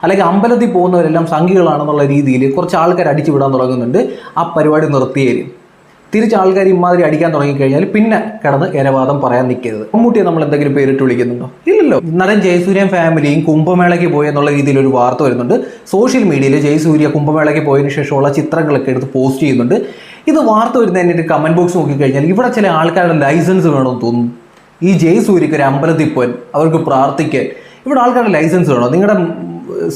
അല്ലെങ്കിൽ അമ്പലത്തിൽ പോകുന്നവരെല്ലാം സംഘികളാണെന്നുള്ള രീതിയിൽ കുറച്ച് ആൾക്കാർ അടിച്ചു വിടാൻ തുടങ്ങുന്നുണ്ട്. ആ പരിപാടി നിർത്തിയേരും. തിരിച്ച് ആൾക്കാർ ഇമാതിരി അടിക്കാൻ തുടങ്ങിക്കഴിഞ്ഞാൽ പിന്നെ കിടന്ന് ഇരവാദം പറയാൻ നിൽക്കരുത്. മമ്മൂട്ടിയെ നമ്മൾ എന്തെങ്കിലും പേരിട്ട് വിളിക്കുന്നുണ്ടോ? ഇല്ലല്ലോ. നടൻ ജയസൂര്യൻ ഫാമിലിയും കുംഭമേളയ്ക്ക് പോയി എന്നുള്ള രീതിയിൽ ഒരു വാർത്ത വരുന്നുണ്ട്. സോഷ്യൽ മീഡിയയിൽ ജയസൂര്യ കുംഭമേളയ്ക്ക് പോയതിനു ശേഷമുള്ള ചിത്രങ്ങളൊക്കെ എടുത്ത് പോസ്റ്റ് ചെയ്യുന്നുണ്ട്. ഇത് വാർത്ത വരുന്നതിൻ്റെ കമന്റ് ബോക്സ് നോക്കിക്കഴിഞ്ഞാൽ ഇവിടെ ചില ആൾക്കാരുടെ ലൈസൻസ് വേണമെന്ന് തോന്നുന്നു. ഈ ജയസൂര്യക്ക് ഒരു അമ്പലത്തിൽ പോകാൻ, അവർക്ക് പ്രാർത്ഥിക്കാൻ ഇവിടെ ആൾക്കാരുടെ ലൈസൻസ് വേണോ? നിങ്ങളുടെ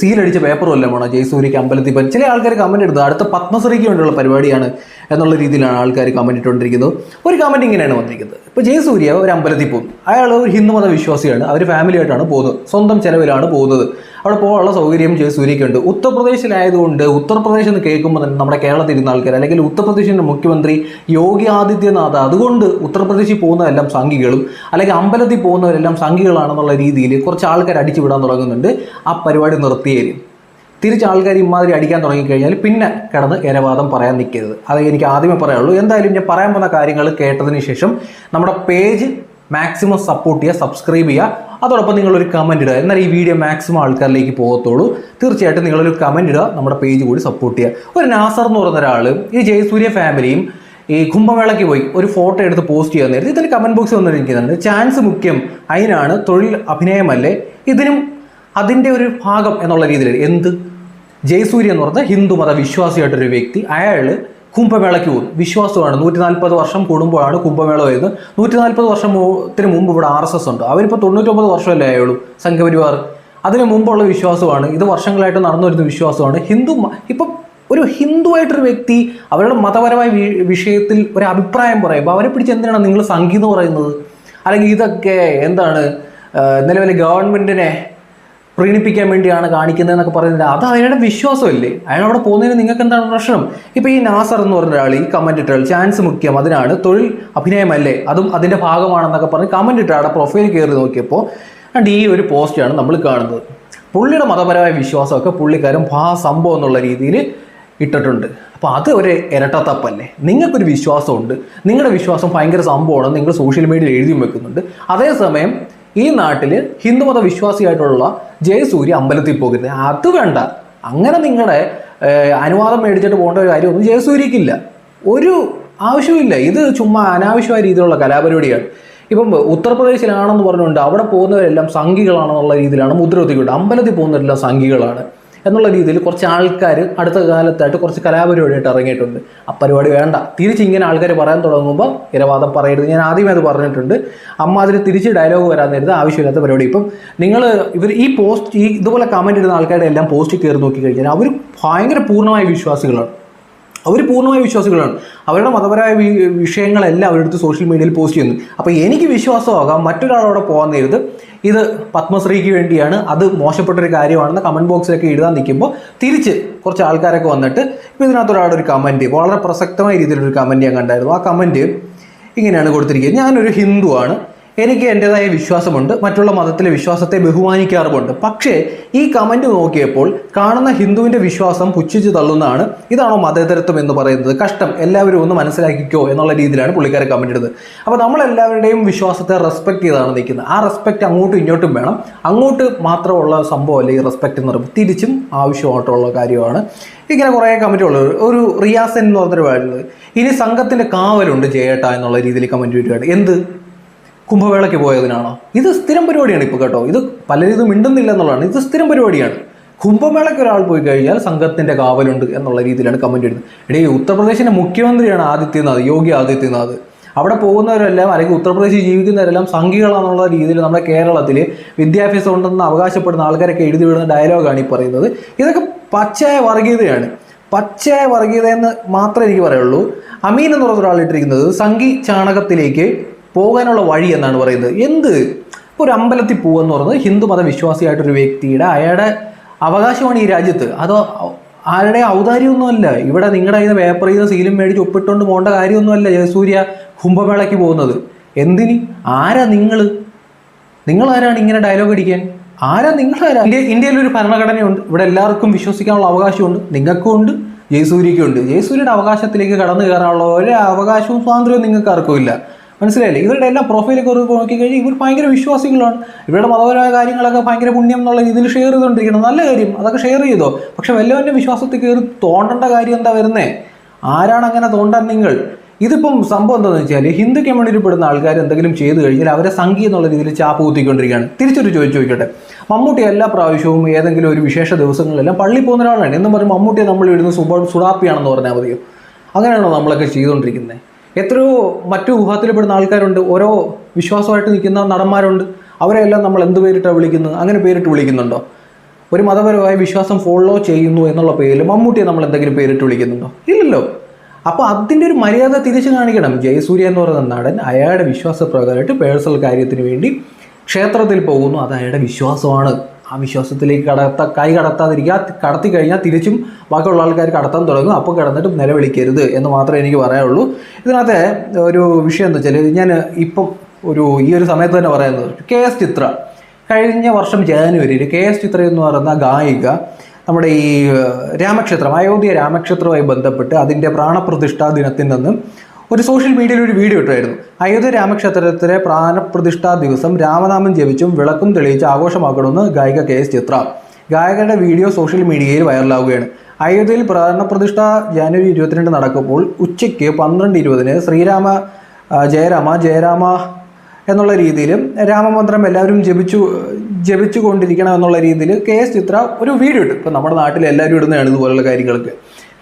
സീലടിച്ച പേപ്പറും എല്ലാം വേണോ ജയസൂര്യക്ക് അമ്പലത്തിൽ പോകാൻ? ചില ആൾക്കാർ കമന്റ് എടുത്തത് അടുത്ത പത്മശ്രീക്ക് വേണ്ടിയുള്ള പരിപാടിയാണ് എന്നുള്ള രീതിയിലാണ് ആൾക്കാർ കമന്റ് ഇട്ടുകൊണ്ടിരിക്കുന്നത്. ഒരു കമന്റ് ഇങ്ങനെയാണ് വന്നിരിക്കുന്നത്. ഇപ്പോൾ ജയസൂര്യ ഒരു അമ്പലത്തിൽ പോകും. അയാൾ ഒരു ഹിന്ദുമത വിശ്വാസിയാണ്. അവർ ഫാമിലിയായിട്ടാണ് പോകുന്നത്. സ്വന്തം ചെലവിലാണ് പോകുന്നത്. അവിടെ പോകാനുള്ള സൗകര്യം ജയസൂര്യക്കുണ്ട്. ഉത്തർപ്രദേശിലായതുകൊണ്ട് ഉത്തർപ്രദേശ് എന്ന് കേൾക്കുമ്പോൾ തന്നെ നമ്മുടെ കേരളത്തിൽ ഇരുന്ന ആൾക്കാർ, അല്ലെങ്കിൽ ഉത്തർപ്രദേശിൻ്റെ മുഖ്യമന്ത്രി യോഗി ആദിത്യനാഥ്, അതുകൊണ്ട് ഉത്തർപ്രദേശിൽ പോകുന്നതെല്ലാം സംഘികളും അല്ലെങ്കിൽ അമ്പലത്തിൽ പോകുന്നവരെല്ലാം സംഘികളാണെന്നുള്ള രീതിയിൽ കുറച്ച് ആൾക്കാർ അടിച്ചു വിടാൻ തുടങ്ങുന്നുണ്ട്. ആ പരിപാടി നിർത്തിയേരും. തിരിച്ച് ആൾക്കാർ ഇമാതിരി അടിക്കാൻ തുടങ്ങിക്കഴിഞ്ഞാൽ പിന്നെ കിടന്ന് ഇരവാദം പറയാൻ നിൽക്കരുത്. അത് എനിക്ക് ആദ്യമേ പറയാനുള്ളൂ. എന്തായാലും ഞാൻ പറയാൻ പോകുന്ന കാര്യങ്ങൾ കേട്ടതിന് ശേഷം നമ്മുടെ പേജ് മാക്സിമം സപ്പോർട്ട് ചെയ്യുക, സബ്സ്ക്രൈബ് ചെയ്യുക. അതോടൊപ്പം നിങ്ങളൊരു കമൻറ്റ് ഇടുക. എന്നാൽ ഈ വീഡിയോ മാക്സിമം ആൾക്കാരിലേക്ക് പോകത്തുള്ളൂ. തീർച്ചയായിട്ടും നിങ്ങളൊരു കമൻറ്റ് ഇടുക, നമ്മുടെ പേജ് കൂടി സപ്പോർട്ട് ചെയ്യുക. ഒരു നാസർ എന്ന് പറയുന്ന ഒരാൾ ഈ ജയസൂര്യ ഫാമിലിയും ഈ കുംഭമേളയ്ക്ക് പോയി ഒരു ഫോട്ടോ എടുത്ത് പോസ്റ്റ് ചെയ്യാൻ നേരത്തെ ഇതിന് കമൻറ്റ് ബോക്സ് വന്നിരിക്കുന്നുണ്ട്. ചാൻസ് മുഖ്യം, അതിനാണ് തൊഴിൽ അഭിനയമല്ലേ, ഇതിനും അതിൻ്റെ ഒരു ഭാഗം എന്നുള്ള രീതിയിൽ. എന്ത് ജയസൂര്യ എന്ന് പറഞ്ഞാൽ ഹിന്ദു മത വിശ്വാസിയായിട്ടൊരു വ്യക്തി, അയാൾ കുംഭമേളയ്ക്ക് പോകും. വിശ്വാസമാണ്. 140 വർഷം കൂടുമ്പോഴാണ് കുംഭമേള വരുന്നത്. 140 വർഷത്തിന് മുമ്പ് ഇവിടെ RSS ഉണ്ട്. അവരിപ്പോൾ 99 വർഷമല്ലേ ആയുള്ളൂ, സംഘപരിവാർ. അതിന് മുമ്പുള്ള വിശ്വാസമാണ്. ഇത് വർഷങ്ങളായിട്ട് നടന്നു വരുന്ന വിശ്വാസമാണ്. ഇപ്പം ഒരു ഹിന്ദുവായിട്ടൊരു വ്യക്തി അവരുടെ മതപരമായ വിഷയത്തിൽ ഒരു അഭിപ്രായം പറയുമ്പോൾ അവരെ പിടിച്ച് എന്തിനാണ് നിങ്ങൾ സംഘി എന്ന് പറയുന്നത്? അല്ലെങ്കിൽ ഇതൊക്കെ എന്താണ് നിലവിലെ ഗവൺമെൻറ്റിനെ പ്രീണിപ്പിക്കാൻ വേണ്ടിയാണ് കാണിക്കുന്നതെന്നൊക്കെ പറയുന്നത്. അത് അയാളുടെ വിശ്വാസമല്ലേ? അയാൾ അവിടെ പോകുന്നതിന് നിങ്ങൾക്ക് എന്താണ് പ്രശ്നം? ഇപ്പോൾ ഈ നാസർ എന്ന് പറഞ്ഞ ഒരാൾ ഈ കമൻറ്റ് ഇട്ടാൽ ചാൻസ് മുഖ്യം, അതിനാണ് തൊഴിൽ അഭിനയമല്ലേ, അതും അതിൻ്റെ ഭാഗമാണെന്നൊക്കെ പറഞ്ഞ് കമൻറ്റ് ഇട്ട് അവിടെ പ്രൊഫൈൽ കയറി നോക്കിയപ്പോൾ ഈ ഒരു പോസ്റ്റാണ് നമ്മൾ കാണുന്നത്. പുള്ളിയുടെ മതപരമായ വിശ്വാസമൊക്കെ പുള്ളിക്കാരൻ സംഭവം എന്നുള്ള രീതിയിൽ ഇട്ടിട്ടുണ്ട്. അപ്പോൾ അത് ഒരു ഇരട്ടത്തപ്പല്ലേ? നിങ്ങൾക്കൊരു വിശ്വാസമുണ്ട്, നിങ്ങളുടെ വിശ്വാസം ഭയങ്കര സംഭവമാണ്, നിങ്ങൾ സോഷ്യൽ മീഡിയയിൽ എഴുതി വെക്കുന്നുണ്ട്. അതേസമയം ഈ നാട്ടിൽ ഹിന്ദുമത വിശ്വാസിയായിട്ടുള്ള ജയസൂര്യ അമ്പലത്തിൽ പോകരുത്. അത് വേണ്ട. അങ്ങനെ നിങ്ങളുടെ അനുവാദം മേടിച്ചിട്ട് പോകേണ്ട ഒരു കാര്യമൊന്നും ജയസൂര്യക്കില്ല. ഒരു ആവശ്യമില്ല. ഇത് ചുമ്മാ അനാവശ്യമായ രീതിയിലുള്ള കലാപരിപാടിയാണ്. ഇപ്പം ഉത്തർപ്രദേശിലാണെന്ന് പറഞ്ഞുകൊണ്ട് അവിടെ പോകുന്നവരെല്ലാം സംഘികളാണെന്നുള്ള രീതിയിലാണ് മുദ്രകുത്തിക്കൊണ്ട് അമ്പലത്തിൽ പോകുന്നവരെല്ലാം സംഘികളാണ് എന്നുള്ള രീതിയിൽ കുറച്ച് ആൾക്കാർ അടുത്ത കാലത്തായിട്ട് കുറച്ച് കലാപരിപാടിയായിട്ട് ഇറങ്ങിയിട്ടുണ്ട്. ആ പരിപാടി വേണ്ട. തിരിച്ചിങ്ങനെ ആൾക്കാർ പറയാൻ തുടങ്ങുമ്പോൾ ഇരവാദം പറയരുത്. ഞാൻ ആദ്യമേ അത് പറഞ്ഞിട്ടുണ്ട്. അതിന് തിരിച്ച് ഡയലോഗ് വരാൻ നേരത്തെ ആവശ്യമില്ലാത്ത പരിപാടി. ഇപ്പം ഇവർ ഈ പോസ്റ്റ് ഇതുപോലെ കമൻറ്റ് ഇടുന്ന ആൾക്കാരുടെ എല്ലാം പോസ്റ്റ് കയറി നോക്കിക്കഴിഞ്ഞാൽ അവർ ഭയങ്കര പൂർണ്ണമായ വിശ്വാസികളാണ്. അവരുടെ മതപരമായ വിഷയങ്ങളെല്ലാം അവരെടുത്ത് സോഷ്യൽ മീഡിയയിൽ പോസ്റ്റ് ചെയ്യുന്നു. അപ്പോൾ എനിക്ക് വിശ്വാസമാകാം മറ്റൊരാളോടെ പോകാൻ നേരത്ത് ഇത് പത്മശ്രീക്ക് വേണ്ടിയാണ്, അത് മോശപ്പെട്ടൊരു കാര്യമാണെന്ന് കമൻറ്റ് ബോക്സിലൊക്കെ എഴുതാൻ നിൽക്കുമ്പോൾ തിരിച്ച് കുറച്ച് ആൾക്കാരൊക്കെ വന്നിട്ട് ഇപ്പോൾ ഇതിനകത്തൊരാളൊരു കമൻറ്റ്, വളരെ പ്രസക്തമായ രീതിയിലൊരു കമൻറ്റ് ഞാൻ കണ്ടായിരുന്നു. ആ കമൻറ്റ് ഇങ്ങനെയാണ് കൊടുത്തിരിക്കുന്നത്: ഞാനൊരു ഹിന്ദുവാണ്, എനിക്ക് എൻ്റെതായ വിശ്വാസമുണ്ട്, മറ്റുള്ള മതത്തിലെ വിശ്വാസത്തെ ബഹുമാനിക്കാറുമുണ്ട്. പക്ഷേ ഈ കമൻറ്റ് നോക്കിയപ്പോൾ കാണുന്ന ഹിന്ദുവിൻ്റെ വിശ്വാസം പുച്ഛിച്ച് തള്ളുന്നതാണ്. ഇതാണോ മതേതരത്വം എന്ന് പറയുന്നത്? കഷ്ടം, എല്ലാവരും ഒന്ന് മനസ്സിലാക്കിക്കോ എന്നുള്ള രീതിയിലാണ് പുള്ളിക്കാരെ കമൻറ്റ് ഇടുന്നത്. അപ്പോൾ നമ്മളെല്ലാവരുടെയും വിശ്വാസത്തെ റെസ്പെക്ട് ചെയ്താണ് നിൽക്കുന്നത്. ആ റെസ്പെക്റ്റ് അങ്ങോട്ടും ഇങ്ങോട്ടും വേണം. അങ്ങോട്ട് മാത്രമുള്ള സംഭവമല്ല ഈ റെസ്പെക്റ്റ് എന്ന് പറയുമ്പോൾ, തിരിച്ചും ആവശ്യമായിട്ടുള്ള കാര്യമാണ്. ഇങ്ങനെ കുറേ കമൻറ്റുകൾ. ഒരു റിയാസൻ എന്ന് പറഞ്ഞൊരു പറയുന്നത്, ഇനി സംഘത്തിൻ്റെ കാവലുണ്ട് ജയേട്ട എന്നുള്ള രീതിയിൽ കമൻറ്റ് ഇടുകയാണ്. എന്ത് കുംഭമേളയ്ക്ക് പോയതിനാണോ? ഇത് സ്ഥിരം പരിപാടിയാണ് ഇപ്പോൾ കേട്ടോ. ഇത് പലരും ഇത് മിണ്ടുന്നില്ല എന്നുള്ളതാണ്. ഇത് സ്ഥിരം പരിപാടിയാണ്. കുംഭമേളയ്ക്ക് ഒരാൾ പോയി കഴിഞ്ഞാൽ സംഘത്തിൻ്റെ കാവലുണ്ട് എന്നുള്ള രീതിയിലാണ് കമൻറ്റ് ഇടുന്നത്. ഉത്തർപ്രദേശിൻ്റെ മുഖ്യമന്ത്രിയാണ് യോഗി ആദിത്യനാഥ്. അവിടെ പോകുന്നവരെല്ലാം അല്ലെങ്കിൽ ഉത്തർപ്രദേശിൽ ജീവിക്കുന്നവരെല്ലാം സംഘികളാണെന്നുള്ള രീതിയിൽ നമ്മുടെ കേരളത്തിൽ വിദ്യാഭ്യാസം ഉണ്ടെന്ന് അവകാശപ്പെടുന്ന ആൾക്കാരൊക്കെ എഴുതി വിടുന്ന ഡയലോഗാണ് ഈ പറയുന്നത്. ഇതൊക്കെ പച്ചയായ വർഗീയതയാണ്. പച്ചയായ വർഗീയത എന്ന് മാത്രമേ എനിക്ക് പറയുള്ളൂ. അമീൻ എന്ന് പറഞ്ഞ ഒരാൾ ഇട്ടിരിക്കുന്നത് സംഘി ചാണകത്തിലേക്ക് പോകാനുള്ള വഴി എന്നാണ് പറയുന്നത്. എന്ത്? ഇപ്പോൾ ഒരു അമ്പലത്തിൽ പോകുമെന്ന് പറയുന്നത് ഹിന്ദു മതവിശ്വാസിയായിട്ടൊരു വ്യക്തിയുടെ അയാളുടെ അവകാശമാണ് ഈ രാജ്യത്ത്. അതോ ആരുടെ ഔദാര്യമൊന്നുമല്ല. ഇവിടെ നിങ്ങളുടെ കയ്യിൽ നിന്ന് പേപ്പർ ചെയ്ത് സീലും മേടിച്ച് ഒപ്പിട്ടുകൊണ്ട് പോകേണ്ട കാര്യമൊന്നുമല്ല ജയസൂര്യ കുംഭമേളയ്ക്ക് പോകുന്നത്. എന്തിന്? ആരാ നിങ്ങളാരാണ് ഇങ്ങനെ ഡയലോഗ് അടിക്കാൻ? നിങ്ങളാരാ? ഇന്ത്യയിലൊരു ഭരണഘടനയുണ്ട്. ഇവിടെ എല്ലാവർക്കും വിശ്വസിക്കാനുള്ള അവകാശമുണ്ട്. നിങ്ങൾക്കും ഉണ്ട്, ജയസൂര്യയ്ക്കും ഉണ്ട്. ജയസൂര്യയുടെ അവകാശത്തിലേക്ക് കടന്നു കയറാനുള്ള ഒരു അവകാശവും സ്വാതന്ത്ര്യവും നിങ്ങൾക്ക് ആർക്കും ഇല്ല. മനസ്സിലായില്ലേ? ഇവരുടെ എല്ലാം പ്രൊഫൈലൊക്കെ ഒരു നോക്കിക്കഴിഞ്ഞാൽ ഇവർ ഭയങ്കര വിശ്വാസികളാണ്. ഇവരുടെ മതപരമായ കാര്യങ്ങളൊക്കെ ഭയങ്കര പുണ്യം എന്നുള്ള രീതിയിൽ ഷെയർ ചെയ്തുകൊണ്ടിരിക്കണം. നല്ല കാര്യം, അതൊക്കെ ഷെയർ ചെയ്തോ. പക്ഷെ വല്ലവൻ്റെ വിശ്വാസത്തിൽ കയറി തോണ്ടേണ്ട കാര്യം എന്താ വരുന്നേ? ആരാണ് അങ്ങനെ തോണ്ടാൻ നിങ്ങൾ? ഇതിപ്പം സംഭവം എന്താണെന്ന് വെച്ചാൽ ഹിന്ദു കമ്മ്യൂണിറ്റി പെടുന്ന ആൾക്കാർ എന്തെങ്കിലും ചെയ്തു കഴിഞ്ഞാൽ അവരെ സംഘി എന്നുള്ള രീതിയിൽ ചാപ്പ് കുത്തിക്കൊണ്ടിരിക്കുകയാണ്. തിരിച്ചൊരു ചോദിക്കട്ടെ, മമ്മൂട്ടി എല്ലാ പ്രാവശ്യവും ഏതെങ്കിലും ഒരു വിശേഷ ദിവസങ്ങളിലെല്ലാം പള്ളി പോകുന്ന ഒരാളാണ് എന്നും പറഞ്ഞ് മമ്മൂട്ടിയെ നമ്മൾ ഇടുന്ന സുഡാപ്പിയാണെന്ന് പറഞ്ഞാൽ മതിയോ? അങ്ങനെയാണോ നമ്മളൊക്കെ ചെയ്തുകൊണ്ടിരിക്കുന്നത്? എത്രയോ മറ്റു വിഭാഗത്തിൽപ്പെടുന്ന ആൾക്കാരുണ്ട്, ഓരോ വിശ്വാസമായിട്ട് നിൽക്കുന്ന നടന്മാരുണ്ട്. അവരെല്ലാം നമ്മൾ എന്ത് പേരിട്ടാണ് വിളിക്കുന്നത്? അങ്ങനെ പേരിട്ട് വിളിക്കുന്നുണ്ടോ? ഒരു മതപരമായ വിശ്വാസം ഫോളോ ചെയ്യുന്നു എന്നുള്ള പേരിൽ മമ്മൂട്ടിയെ നമ്മൾ എന്തെങ്കിലും പേരിട്ട് വിളിക്കുന്നുണ്ടോ? ഇല്ലല്ലോ. അപ്പോൾ അതിൻ്റെ ഒരു മര്യാദ തിരിച്ചു കാണിക്കണം. ജയസൂര്യ എന്ന് പറയുന്ന നടൻ അയാളുടെ വിശ്വാസപ്രകാരമായിട്ട് പേഴ്സണൽ കാര്യത്തിന് വേണ്ടി ക്ഷേത്രത്തിൽ പോകുന്നു. അത് അയാളുടെ വിശ്വാസമാണ്. ആ വിശ്വാസത്തിലേക്ക് കൈ കടത്താതിരിക്കുക. കടത്തി കഴിഞ്ഞാൽ തിരിച്ചും ബാക്കിയുള്ള ആൾക്കാർ കടത്താൻ തുടങ്ങും. അപ്പോൾ കിടന്നിട്ട് നിലവിളിക്കരുത് എന്ന് മാത്രമേ എനിക്ക് പറയാനുള്ളൂ. ഇതിനകത്തെ ഒരു വിഷയം എന്താ വെച്ചാൽ, ഞാൻ ഇപ്പം ഈ ഒരു സമയത്ത് തന്നെ പറയുന്നത്, KS ചിത്ര കഴിഞ്ഞ വർഷം ജാനുവരിയിൽ KS ചിത്ര എന്ന് പറയുന്ന ഗായിക നമ്മുടെ ഈ രാമക്ഷേത്രം, അയോധ്യ രാമക്ഷേത്രവുമായി ബന്ധപ്പെട്ട് അതിൻ്റെ പ്രാണപ്രതിഷ്ഠാ ദിനത്തിൽ നിന്ന് ഒരു സോഷ്യൽ മീഡിയയിൽ ഒരു വീഡിയോ ഇട്ടായിരുന്നു. അയോധ്യ രാമക്ഷേത്രത്തിലെ പ്രാണപ്രതിഷ്ഠാ ദിവസം രാമനാമം ജപിച്ചും വിളക്കും തെളിയിച്ച് ആഘോഷമാക്കണമെന്ന് ഗായിക KS ചിത്ര. ഗായകരുടെ വീഡിയോ സോഷ്യൽ മീഡിയയിൽ വൈറലാവുകയാണ്. അയോധ്യയിൽ പ്രാണപ്രതിഷ്ഠ ജാനുവരി 22 നടക്കുമ്പോൾ ഉച്ചയ്ക്ക് 12:20 ശ്രീരാമ ജയരാമ എന്നുള്ള രീതിയിൽ രാമമന്ത്രം എല്ലാവരും ജപിച്ചുകൊണ്ടിരിക്കണം എന്നുള്ള രീതിയിൽ KS ചിത്ര ഒരു വീഡിയോ ഇട്ടു. ഇപ്പം നമ്മുടെ നാട്ടിൽ എല്ലാവരും ഇടുന്നതാണ് ഇതുപോലുള്ള കാര്യങ്ങൾക്ക്.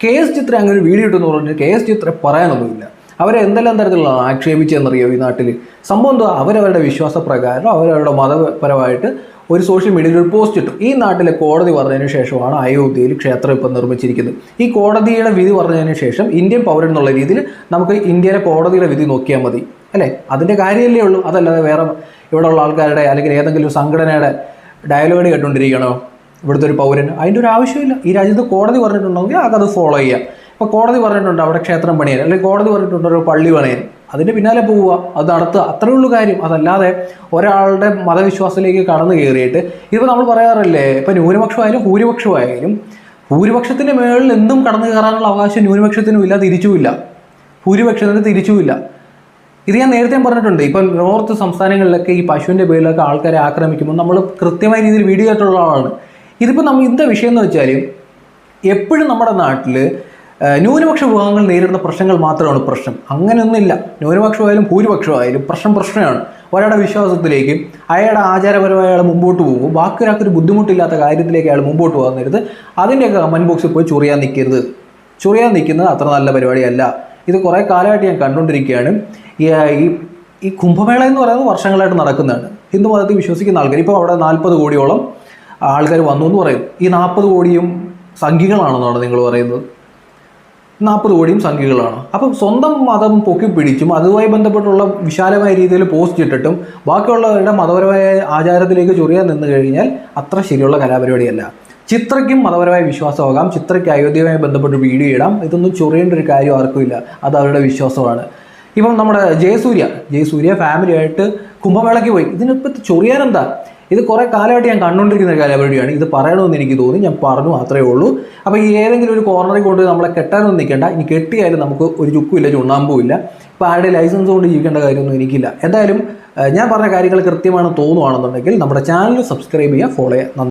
KS ചിത്ര അങ്ങനെ ഒരു വീഡിയോ ഇട്ടെന്ന് പറഞ്ഞാൽ KS ചിത്ര പറയാനൊന്നുമില്ല. അവരെ എന്തെല്ലാം തരത്തിലുള്ള ആക്ഷേപിച്ചെന്നറിയോ ഈ നാട്ടിൽ? സംഭവം എന്തോ, അവരവരുടെ വിശ്വാസപ്രകാരം അവരവരുടെ മതപരമായിട്ട് ഒരു സോഷ്യൽ മീഡിയയിൽ ഒരു പോസ്റ്റ് ഇട്ടു. ഈ നാട്ടിലെ കോടതി പറഞ്ഞതിന് ശേഷമാണ് അയോധ്യയിൽ ക്ഷേത്രം ഇപ്പം നിർമ്മിച്ചിരിക്കുന്നത്. ഈ കോടതിയുടെ വിധി പറഞ്ഞതിന് ശേഷം ഇന്ത്യൻ പൗരൻ എന്നുള്ള രീതിയിൽ നമുക്ക് ഇന്ത്യയിലെ കോടതിയുടെ വിധി നോക്കിയാൽ മതി, അല്ലേ? അതിൻ്റെ കാര്യമല്ലേ ഉള്ളൂ. അതല്ലാതെ വേറെ ഇവിടെയുള്ള ആൾക്കാരുടെ അല്ലെങ്കിൽ ഏതെങ്കിലും സംഘടനയുടെ ഡയലോഗ് കേട്ടുകൊണ്ടിരിക്കണോ ഇവിടുത്തെ ഒരു പൗരൻ? അതിൻ്റെ ഒരു ആവശ്യമില്ല. ഈ രാജ്യത്ത് കോടതി പറഞ്ഞിട്ടുണ്ടെങ്കിൽ അത് ഫോളോ ചെയ്യാം. ഇപ്പോൾ കോടതി പറഞ്ഞിട്ടുണ്ട് അവിടെ ക്ഷേത്രം പണിയാൻ, അല്ലെങ്കിൽ കോടതി പറഞ്ഞിട്ടുണ്ട് ഒരു പള്ളി പണിയാൻ, അതിൻ്റെ പിന്നാലെ പോവുക, അത് നടത്തുക, അത്രേ ഉള്ളൂ കാര്യം. അതല്ലാതെ ഒരാളുടെ മതവിശ്വാസത്തിലേക്ക് കടന്നു കയറിയിട്ട് ഇപ്പോൾ നമ്മൾ പറയാറില്ലേ, ഇപ്പോൾ ന്യൂനപക്ഷമായാലും ഭൂരിപക്ഷത്തിൻ്റെ മേളിൽ എന്തും കടന്നു കയറാനുള്ള അവകാശം ന്യൂനപക്ഷത്തിനും ഇല്ല, തിരിച്ചുമില്ല. ഭൂരിപക്ഷത്തിന് തിരിച്ചുമില്ല. ഇത് ഞാൻ നേരത്തെ പറഞ്ഞിട്ടുണ്ട്. ഇപ്പം നോർത്ത് സംസ്ഥാനങ്ങളിലൊക്കെ ഈ പശുവിൻ്റെ പേരിലൊക്കെ ആൾക്കാരെ ആക്രമിക്കുമ്പോൾ നമ്മൾ കൃത്യമായ രീതിയിൽ വീഡിയോ ആയിട്ടുള്ള ആളാണ്. ഇതിപ്പോൾ ഇന്നത്തെ വിഷയം എന്ന് വെച്ചാൽ, എപ്പോഴും നമ്മുടെ നാട്ടിൽ ന്യൂനപക്ഷ വിഭാഗങ്ങൾ നേരിടുന്ന പ്രശ്നങ്ങൾ മാത്രമാണ് പ്രശ്നം. അങ്ങനെയൊന്നുമില്ല. ന്യൂനപക്ഷമായാലും ഭൂരിപക്ഷമായാലും പ്രശ്നമാണ്. ഒരാളുടെ വിശ്വാസത്തിലേക്ക് അയാളുടെ ആചാരപരമായി അയാൾ മുമ്പോട്ട് പോകുമ്പോൾ ബാക്കി ഒരാൾക്കൊരു ബുദ്ധിമുട്ടില്ലാത്ത കാര്യത്തിലേക്ക് അയാൾ മുമ്പോട്ട് പോകാൻ നേരത്ത് അതിൻ്റെയൊക്കെ കമൻറ്റ് ബോക്സിൽ പോയി ചൊറിയാൻ നിൽക്കുന്നത് അത്ര നല്ല പരിപാടിയല്ല. ഇത് കുറേ കാലമായിട്ട് ഞാൻ കണ്ടുകൊണ്ടിരിക്കുകയാണ്. ഈ കുംഭമേള എന്ന് പറയുന്നത് വർഷങ്ങളായിട്ട് നടക്കുന്നതാണ്. ഹിന്ദു മതത്തിൽ വിശ്വസിക്കുന്ന ആൾക്കാർ ഇപ്പോൾ അവിടെ 40 കോടിയോളം ആൾക്കാർ വന്നു എന്ന് പറയും. ഈ 40 കോടിയും സംഘികളാണെന്നാണ് നിങ്ങൾ പറയുന്നത്? 40 കോടിയും സംഘികളാണ്. അപ്പം സ്വന്തം മതം പൊക്കി പിടിച്ചും അതുമായി ബന്ധപ്പെട്ടുള്ള വിശാലമായ രീതിയിൽ പോസ്റ്റ് ഇട്ടിട്ടും ബാക്കിയുള്ളവരുടെ മതപരമായ ആചാരത്തിലേക്ക് ചൊറിയാൻ നിന്ന് കഴിഞ്ഞാൽ അത്ര ശരിയുള്ള കലാപരിപാടിയല്ല. ചിത്രയ്ക്കും മതപരമായ വിശ്വാസമാകാം, ചിത്രയ്ക്ക് അയോധ്യയുമായി ബന്ധപ്പെട്ട് വീഡിയോ ഇടാം. ഇതൊന്നും ചൊറിയേണ്ട ഒരു കാര്യം ആർക്കുമില്ല. അത് അവരുടെ വിശ്വാസമാണ്. ഇപ്പം നമ്മുടെ ജയസൂര്യ ഫാമിലിയായിട്ട് കുംഭമേളയ്ക്ക് പോയി. ഇതിനിപ്പോൾ ചൊറിയാനെന്താ? ഇത് കുറേ കാലമായിട്ട് ഞാൻ കണ്ടുകൊണ്ടിരിക്കുന്ന കലാപരിപാടിയാണ്. ഇത് പറയണമെന്ന് എനിക്ക് തോന്നി, ഞാൻ പറഞ്ഞു മാത്രമേ ഉള്ളൂ. അപ്പോൾ ഈ ഏതെങ്കിലും ഒരു കോർണറിൽ കൊണ്ട് നമ്മളെ കെട്ടാനൊന്നും നിൽക്കേണ്ട. ഇനി കെട്ടിയാലും നമുക്ക് ഒരു ചുക്കുമില്ല, ചുണ്ണാമ്പും ഇല്ല. ഇപ്പോൾ ആരുടെ ലൈസൻസ് കൊണ്ട് ജീവിക്കേണ്ട കാര്യമൊന്നും എനിക്കില്ല. എന്തായാലും ഞാൻ പറഞ്ഞ കാര്യങ്ങൾ കൃത്യമാണെന്ന് തോന്നുവാണെന്നുണ്ടെങ്കിൽ നമ്മുടെ ചാനൽ സബ്സ്ക്രൈബ് ചെയ്യുക, ഫോളോ ചെയ്യുക.